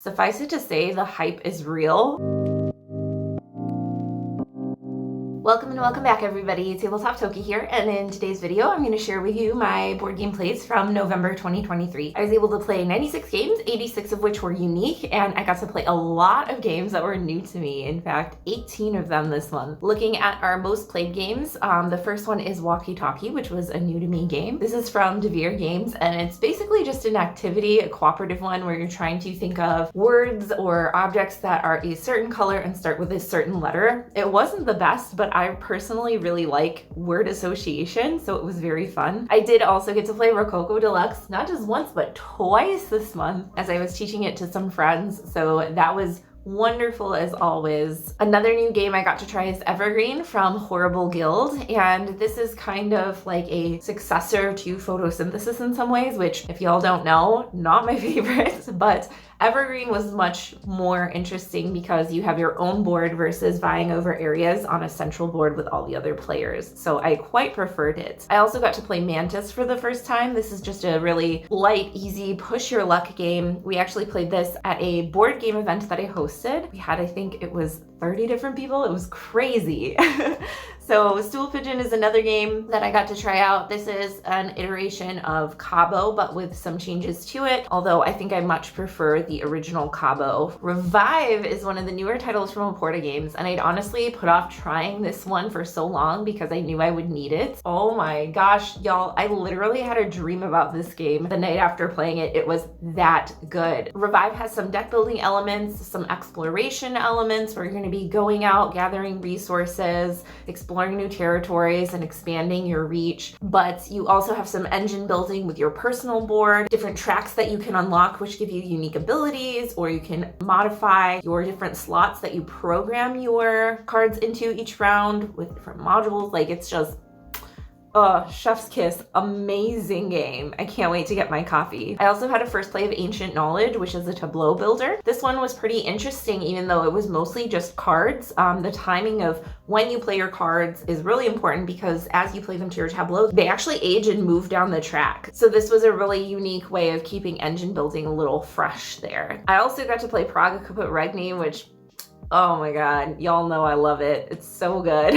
Suffice it to say, the hype is real. Welcome and welcome back, everybody. Tabletop Toki here, and in today's video I'm going to share with you my board game plays from November 2023. I was able to play 96 games, 86 of which were unique, and I got to play a lot of games that were new to me. In fact, 18 of them this month. Looking at our most played games, the first one is Walkie Talkie, which was a new to me game. This is from Misc Games, and it's basically just an activity, a cooperative one where you're trying to think of words or objects that are a certain color and start with a certain letter. It wasn't the best, but I personally really like word association, so it was very fun. I did also get to play Rococo Deluxe, not just once, but twice this month as I was teaching it to some friends, so that was wonderful as always. Another new game I got to try is Evergreen from Horrible Guild, and this is kind of like a successor to Photosynthesis in some ways, which, if y'all don't know, not my favorite, but Evergreen was much more interesting because you have your own board versus vying over areas on a central board with all the other players. So I quite preferred it. I also got to play Mantis for the first time. This is just a really light, easy, push your luck game. We actually played this at a board game event that I hosted. We had, I think it was 30 different people. It was crazy. So Stool Pigeon is another game that I got to try out. This is an iteration of Cabo, but with some changes to it, although I think I much prefer the original Cabo. Revive is one of the newer titles from Aporta Games, and I'd honestly put off trying this one for so long because I knew I would need it. Oh my gosh, y'all, I literally had a dream about this game the night after playing it. It was that good. Revive has some deck building elements, some exploration elements where you're going to be going out, gathering resources, exploring new territories and expanding your reach, but you also have some engine building with your personal board, different tracks that you can unlock which give you unique abilities, or you can modify your different slots that you program your cards into each round with different modules. Like, it's just chef's kiss, amazing game. I can't wait to get my copy. I also had a first play of Ancient Knowledge, which is a tableau builder. This one was pretty interesting, even though it was mostly just cards. The timing of when you play your cards is really important because as you play them to your tableau, they actually age and move down the track. So this was a really unique way of keeping engine building a little fresh there. I also got to play Praga Caput Regni, which, oh my god, y'all know I love it. It's so good.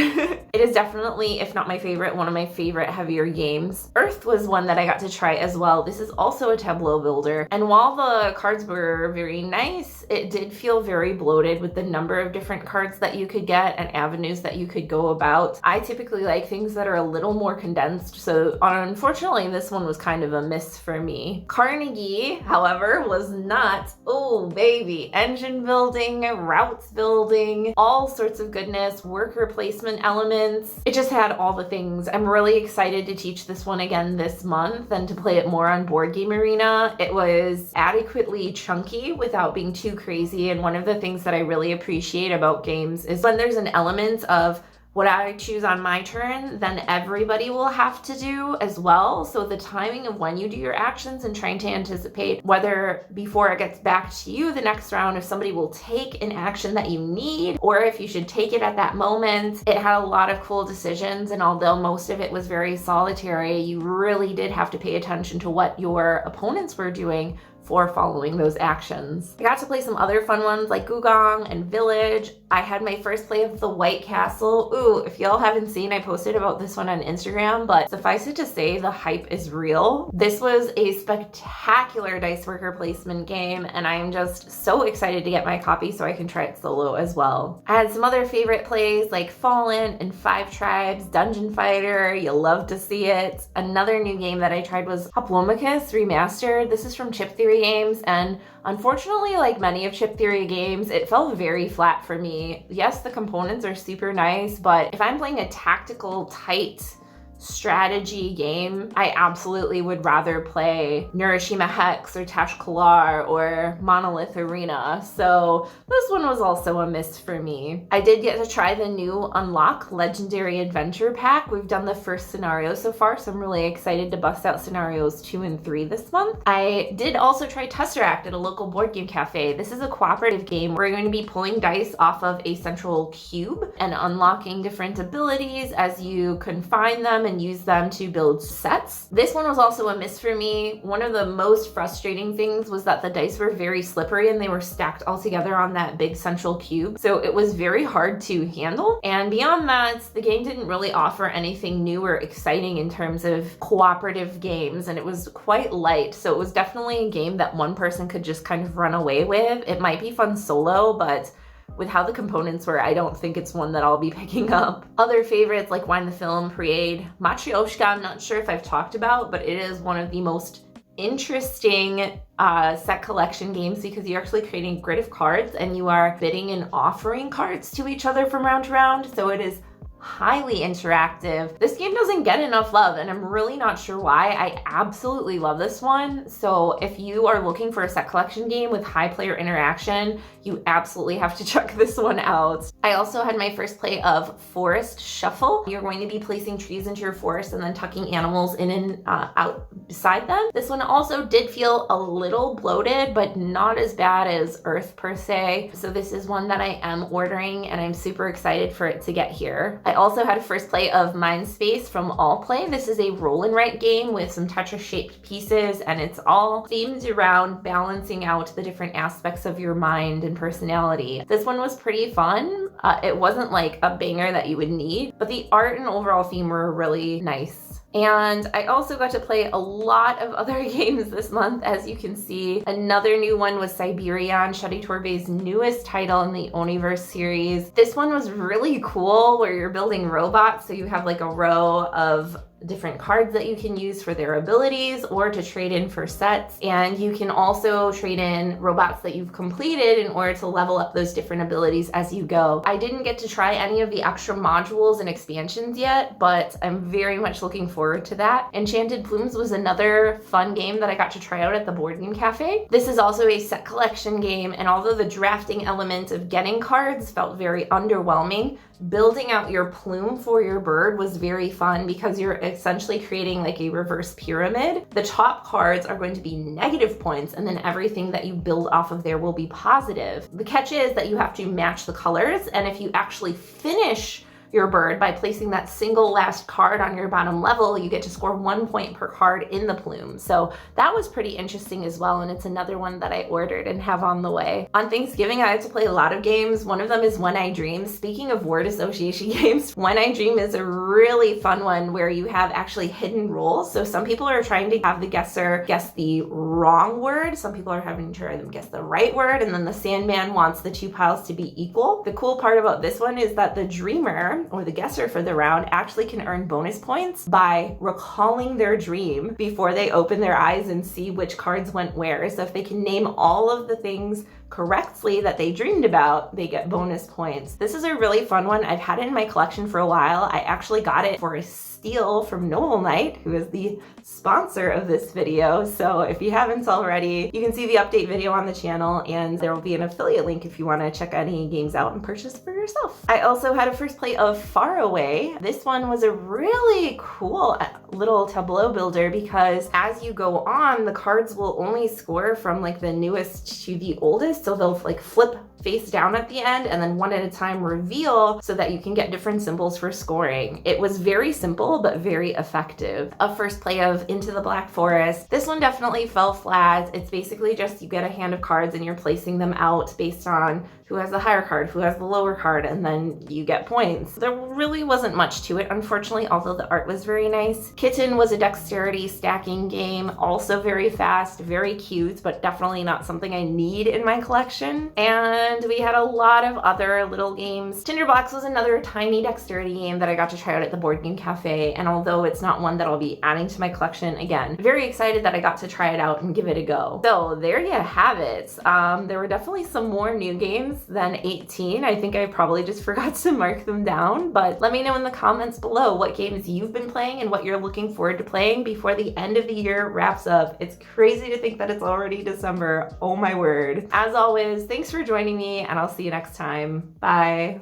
It is definitely, if not my favorite, one of my favorite heavier games. Earth was one that I got to try as well. This is also a tableau builder, and while the cards were very nice, it did feel very bloated with the number of different cards that you could get and avenues that you could go about. I typically like things that are a little more condensed, so unfortunately this one was kind of a miss for me. Carnegie, however, was not. Oh baby, engine building, routes building, all sorts of goodness, worker placement elements. It just had all the things. I'm really excited to teach this one again this month and to play it more on Board Game Arena. It was adequately chunky without being too crazy, and one of the things that I really appreciate about games is when there's an element of what I choose on my turn, then everybody will have to do as well. So the timing of when you do your actions and trying to anticipate whether before it gets back to you the next round, if somebody will take an action that you need, or if you should take it at that moment. It had a lot of cool decisions, and although most of it was very solitary, you really did have to pay attention to what your opponents were doing for following those actions. I got to play some other fun ones like Gugong and Village. I had my first play of the White Castle. Ooh, if y'all haven't seen, I posted about this one on Instagram, but suffice it to say, the hype is real. This was a spectacular dice worker placement game, and I'm just so excited to get my copy so I can try it solo as well. I had some other favorite plays like Fallen and Five Tribes, Dungeon Fighter, you'll love to see it. Another new game that I tried was Hoplomachus Remastered. This is from Chip Theory Games, and unfortunately, like many of Chip Theory games, it fell very flat for me. Yes, the components are super nice, but if I'm playing a tactical, tight strategy game, I absolutely would rather play Neuroshima Hex or Tash Kalar or Monolith Arena. So this one was also a miss for me. I did get to try the new Unlock Legendary Adventure Pack. We've done the first scenario so far, so I'm really excited to bust out scenarios 2 and 3 this month. I did also try Tesseract at a local board game cafe. This is a cooperative game where you're going to be pulling dice off of a central cube and unlocking different abilities as you confine them and use them to build sets. This one was also a miss for me. One of the most frustrating things was that the dice were very slippery and they were stacked all together on that big central cube. So it was very hard to handle. And beyond that, the game didn't really offer anything new or exciting in terms of cooperative games, and it was quite light. So it was definitely a game that one person could just kind of run away with. It might be fun solo, but with how the components were, I don't think it's one that I'll be picking up. Other favorites like Wine the Film, Parade, Matryoshka, I'm not sure if I've talked about, but it is one of the most interesting set collection games because you're actually creating a grid of cards and you are bidding and offering cards to each other from round to round. So it is highly interactive. This game doesn't get enough love and I'm really not sure why. I absolutely love this one. So if you are looking for a set collection game with high player interaction, you absolutely have to check this one out. I also had my first play of Forest Shuffle. You're going to be placing trees into your forest and then tucking animals in and out beside them. This one also did feel a little bloated, but not as bad as Earth per se. So this is one that I am ordering and I'm super excited for it to get here. I also had a first play of Mindspace from All Play. This is a roll and write game with some Tetris-shaped pieces, and it's all themed around balancing out the different aspects of your mind and personality. This one was pretty fun. It wasn't like a banger that you would need, but the art and overall theme were really nice. And I also got to play a lot of other games this month, as you can see. Another new one was Siberian, Shadi Torbey's newest title in the Oniverse series. This one was really cool where you're building robots, so you have like a row of different cards that you can use for their abilities or to trade in for sets. And you can also trade in robots that you've completed in order to level up those different abilities as you go. I didn't get to try any of the extra modules and expansions yet, but I'm very much looking forward to that. Enchanted Plumes was another fun game that I got to try out at the Board Game Cafe. This is also a set collection game, and although the drafting element of getting cards felt very underwhelming, building out your plume for your bird was very fun because you're essentially creating like a reverse pyramid. The top cards are going to be negative points and then everything that you build off of there will be positive. The catch is that you have to match the colors, and if you actually finish your bird by placing that single last card on your bottom level, you get to score 1 point per card in the plume. So that was pretty interesting as well, and it's another one that I ordered and have on the way. On Thanksgiving, I had to play a lot of games. One of them is When I Dream. Speaking of word association games, When I Dream is a really fun one where you have actually hidden rules. So some people are trying to have the guesser guess the wrong word. Some people are having to try them guess the right word, and then the Sandman wants the two piles to be equal. The cool part about this one is that the dreamer or the guesser for the round actually can earn bonus points by recalling their dream before they open their eyes and see which cards went where. So if they can name all of the things correctly that they dreamed about, they get bonus points. This is a really fun one. I've had it in my collection for a while. I actually got it for a steal from Noble Knight, who is the sponsor of this video. So if you haven't already, you can see the update video on the channel, and there will be an affiliate link if you want to check any games out and purchase for yourself. I also had a first play of Far Away. This one was a really cool little tableau builder because as you go on, the cards will only score from like the newest to the oldest. So they'll like flip face down at the end and then one at a time reveal so that you can get different symbols for scoring. It was very simple but very effective. A first play of Into the Black Forest. This one definitely fell flat. It's basically just you get a hand of cards and you're placing them out based on who has the higher card, who has the lower card, and then you get points. There really wasn't much to it, unfortunately, although the art was very nice. Kitten was a dexterity stacking game, also very fast, very cute, but definitely not something I need in my collection. And we had a lot of other little games. Tinderbox was another tiny dexterity game that I got to try out at the Board Game Cafe, and although it's not one that I'll be adding to my collection, again, very excited that I got to try it out and give it a go. So there you have it. There were definitely some more new games than 18. I think I probably just forgot to mark them down, but let me know in the comments below what games you've been playing and what you're looking forward to playing before the end of the year wraps up. It's crazy to think that it's already December. Oh my word. As always, thanks for joining me, and I'll see you next time. Bye.